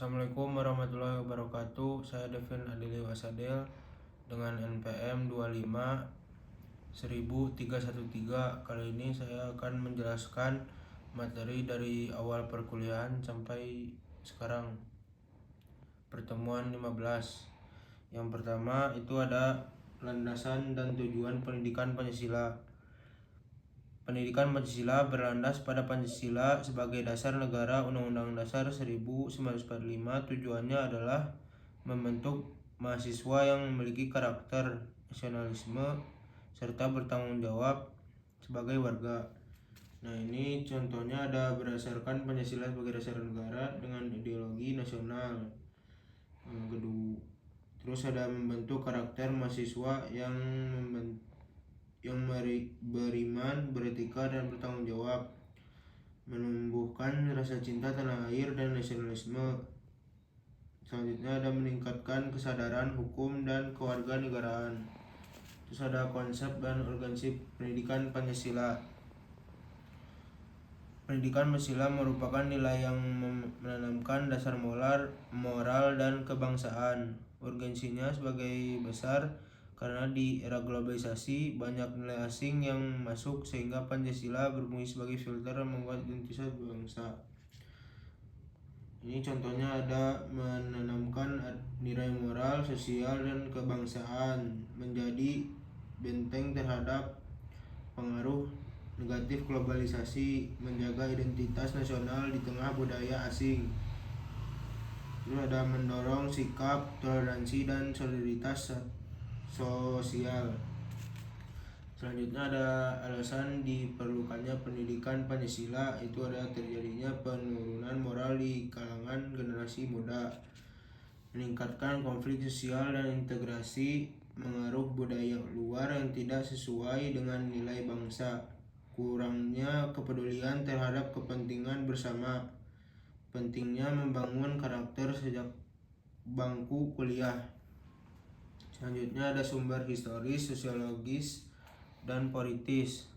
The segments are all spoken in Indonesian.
Assalamualaikum warahmatullahi wabarakatuh. Saya Devin Adili Wasadel dengan NPM 25 10313. Kali ini saya akan menjelaskan materi dari awal perkuliahan sampai sekarang. Pertemuan 15. Yang pertama itu ada landasan dan tujuan pendidikan Pancasila. Pendidikan Pancasila berlandas pada Pancasila sebagai dasar negara. Undang-Undang Dasar 1945 tujuannya adalah membentuk mahasiswa yang memiliki karakter nasionalisme serta bertanggung jawab sebagai warga. Nah, ini contohnya ada berdasarkan Pancasila sebagai dasar negara dengan ideologi nasional. Terus ada membentuk karakter mahasiswa yang beriman, beretika, dan bertanggung jawab, menumbuhkan rasa cinta tanah air dan nasionalisme. Selanjutnya ada meningkatkan kesadaran hukum dan kewarganegaraan. Terus ada konsep dan organisasi pendidikan Pancasila. Pendidikan Pancasila merupakan nilai yang menanamkan dasar moral dan kebangsaan. Urgensinya sebagai besar karena di era globalisasi banyak nilai asing yang masuk sehingga Pancasila berfungsi sebagai filter yang membuat identitas bangsa. Ini contohnya ada menanamkan nilai moral, sosial, dan kebangsaan, menjadi benteng terhadap pengaruh negatif globalisasi, menjaga identitas nasional di tengah budaya asing. Terus ada mendorong sikap toleransi dan solidaritas sosial. Selanjutnya ada alasan diperlukannya pendidikan Pancasila, itu ada terjadinya penurunan moral di kalangan generasi muda, meningkatkan konflik sosial dan integrasi, mengaruh budaya luar yang tidak sesuai dengan nilai bangsa, kurangnya kepedulian terhadap kepentingan bersama, pentingnya membangun karakter sejak bangku kuliah. Selanjutnya ada sumber historis, sosiologis, dan politis.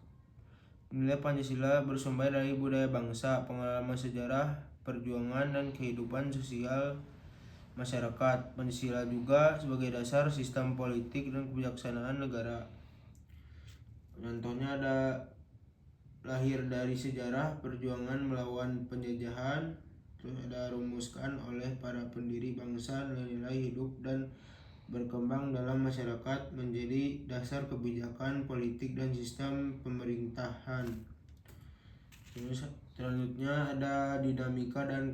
Nilai Pancasila bersumber dari budaya bangsa, pengalaman sejarah, perjuangan, dan kehidupan sosial masyarakat. Pancasila juga sebagai dasar sistem politik dan kebijaksanaan negara. Contohnya ada lahir dari sejarah perjuangan melawan penjajahan. Terus ada rumuskan oleh para pendiri bangsa nilai-nilai hidup dan berkembang dalam masyarakat menjadi dasar kebijakan politik dan sistem pemerintahan. Terus selanjutnya ada dinamika dan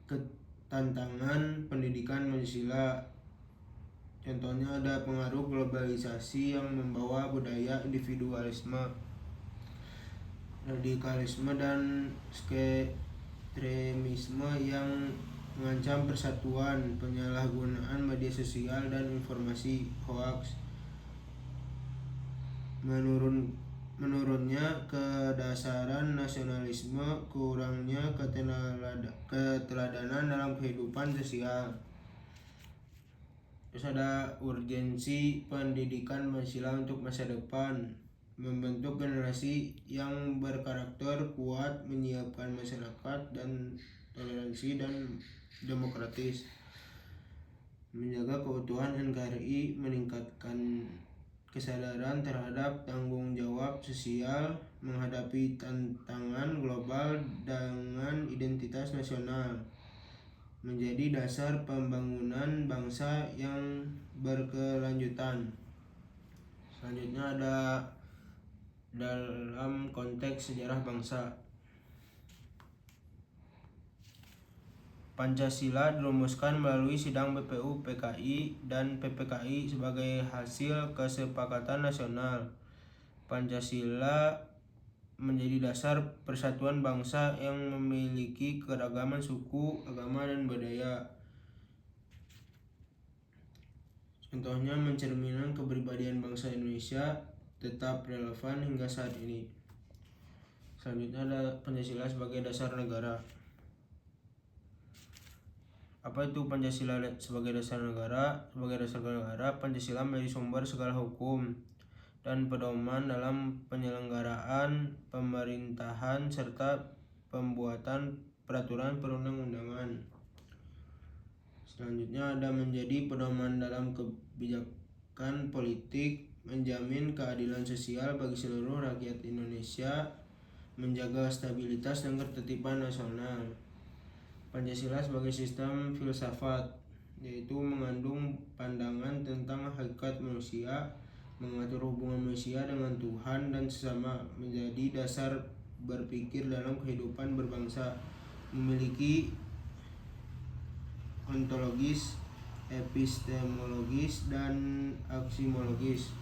ketantangan pendidikan Pancasila. Contohnya ada pengaruh globalisasi yang membawa budaya individualisme, radikalisme, dan ekstremisme yang mengancam persatuan, penyalahgunaan media sosial dan informasi hoaks, menurunnya kedasaran nasionalisme, kurangnya keteladanan dalam kehidupan sosial. Terus ada urgensi pendidikan Pancasila untuk masa depan, membentuk generasi yang berkarakter kuat, menyiapkan masyarakat dan toleransi dan demokratis, menjaga keutuhan NKRI, meningkatkan kesadaran terhadap tanggung jawab sosial, menghadapi tantangan global dengan identitas nasional, menjadi dasar pembangunan bangsa yang berkelanjutan. Selanjutnya ada dalam konteks sejarah bangsa. Pancasila dirumuskan melalui sidang BPU, PKI, dan PPKI sebagai hasil kesepakatan nasional. Pancasila menjadi dasar persatuan bangsa yang memiliki keragaman suku, agama, dan budaya. Contohnya mencerminkan kepribadian bangsa Indonesia tetap relevan hingga saat ini. Selanjutnya ada Pancasila sebagai dasar negara. Apa itu Pancasila sebagai dasar negara? Sebagai dasar negara, Pancasila menjadi sumber segala hukum dan pedoman dalam penyelenggaraan pemerintahan serta pembuatan peraturan perundang-undangan. Selanjutnya ada menjadi pedoman dalam kebijakan politik, menjamin keadilan sosial bagi seluruh rakyat Indonesia, menjaga stabilitas dan ketertiban nasional. Pancasila sebagai sistem filsafat, yaitu mengandung pandangan tentang hakikat manusia, mengatur hubungan manusia dengan Tuhan dan sesama, menjadi dasar berpikir dalam kehidupan berbangsa, memiliki ontologis, epistemologis, dan aksimologis.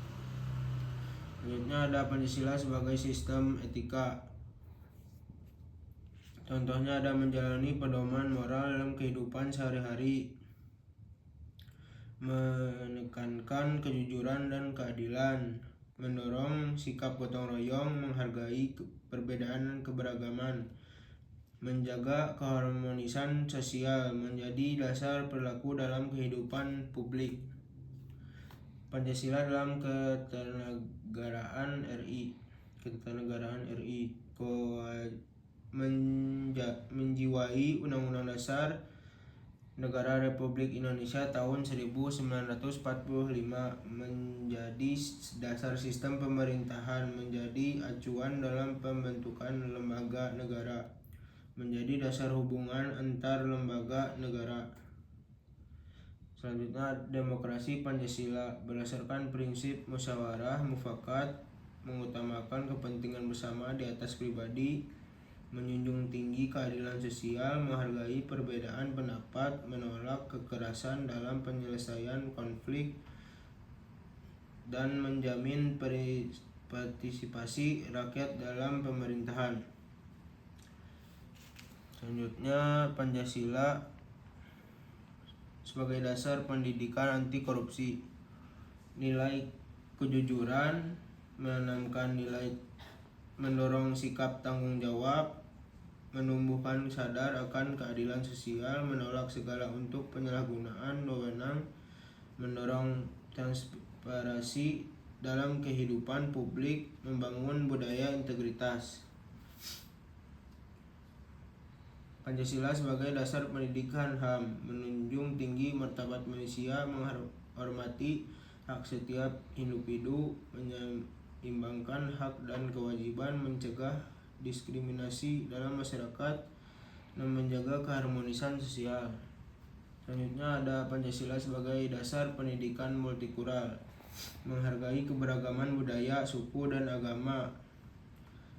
Selanjutnya ada Pancasila sebagai sistem etika. Contohnya ada menjalani pedoman moral dalam kehidupan sehari-hari, menekankan kejujuran dan keadilan, mendorong sikap gotong royong, menghargai perbedaan dan keberagaman, menjaga keharmonisan sosial, menjadi dasar perilaku dalam kehidupan publik. Pancasila dalam Keternagaraan RI. Menjiwai Undang-Undang Dasar Negara Republik Indonesia tahun 1945, menjadi dasar sistem pemerintahan, menjadi acuan dalam pembentukan lembaga negara, menjadi dasar hubungan antar lembaga negara. Selanjutnya demokrasi Pancasila berdasarkan prinsip musyawarah mufakat, mengutamakan kepentingan bersama di atas pribadi, menjunjung tinggi keadilan sosial, menghargai perbedaan pendapat, menolak kekerasan dalam penyelesaian konflik, dan menjamin partisipasi rakyat dalam pemerintahan. Selanjutnya Pancasila sebagai dasar pendidikan anti korupsi, nilai kejujuran, menanamkan nilai, mendorong sikap tanggung jawab, menumbuhkan sadar akan keadilan sosial, menolak segala untuk penyalahgunaan wewenang, mendorong transparansi dalam kehidupan publik, membangun budaya integritas. Pancasila sebagai dasar pendidikan HAM, menunjung tinggi martabat manusia, menghormati hak setiap individu, menyeimbangkan hak dan kewajiban, mencegah diskriminasi dalam masyarakat, dan menjaga keharmonisan sosial. Selanjutnya ada Pancasila sebagai dasar pendidikan multikultural, menghargai keberagaman budaya, suku, dan agama,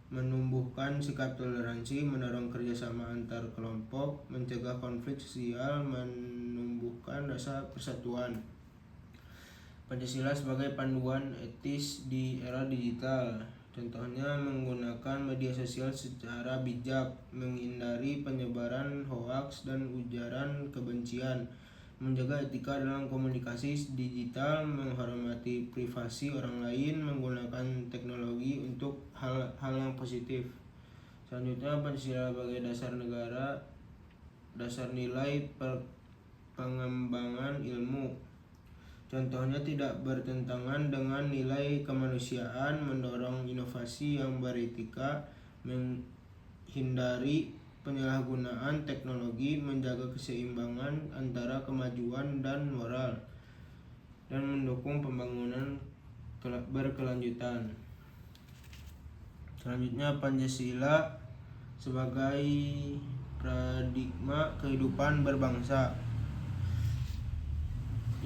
menumbuhkan sikap toleransi, mendorong kerjasama antar kelompok, mencegah konflik sosial, menumbuhkan rasa persatuan. Pancasila sebagai panduan etis di era digital, contohnya menggunakan media sosial secara bijak, menghindari penyebaran hoaks dan ujaran kebencian, menjaga etika dalam komunikasi digital, menghormati privasi orang lain, menggunakan teknologi untuk hal-hal yang positif. Selanjutnya Pancasila sebagai dasar negara, dasar nilai pengembangan ilmu, contohnya tidak bertentangan dengan nilai kemanusiaan, mendorong inovasi yang beretika, menghindari penyalahgunaan teknologi, menjaga keseimbangan antara kemajuan dan moral, dan mendukung pembangunan berkelanjutan. Selanjutnya Pancasila sebagai paradigma kehidupan berbangsa.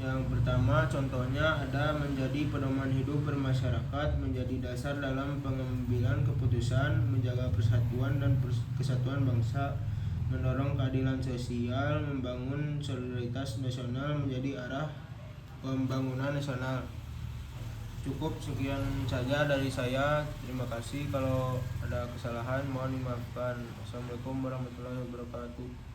Yang pertama contohnya ada menjadi pedoman hidup bermasyarakat, menjadi dasar dalam pengambilan keputusan, menjaga persatuan dan kesatuan bangsa, mendorong keadilan sosial, membangun solidaritas nasional, menjadi arah pembangunan nasional. Cukup sekian saja dari saya. Terima kasih. Kalau ada kesalahan mohon dimaafkan. Assalamualaikum warahmatullahi wabarakatuh.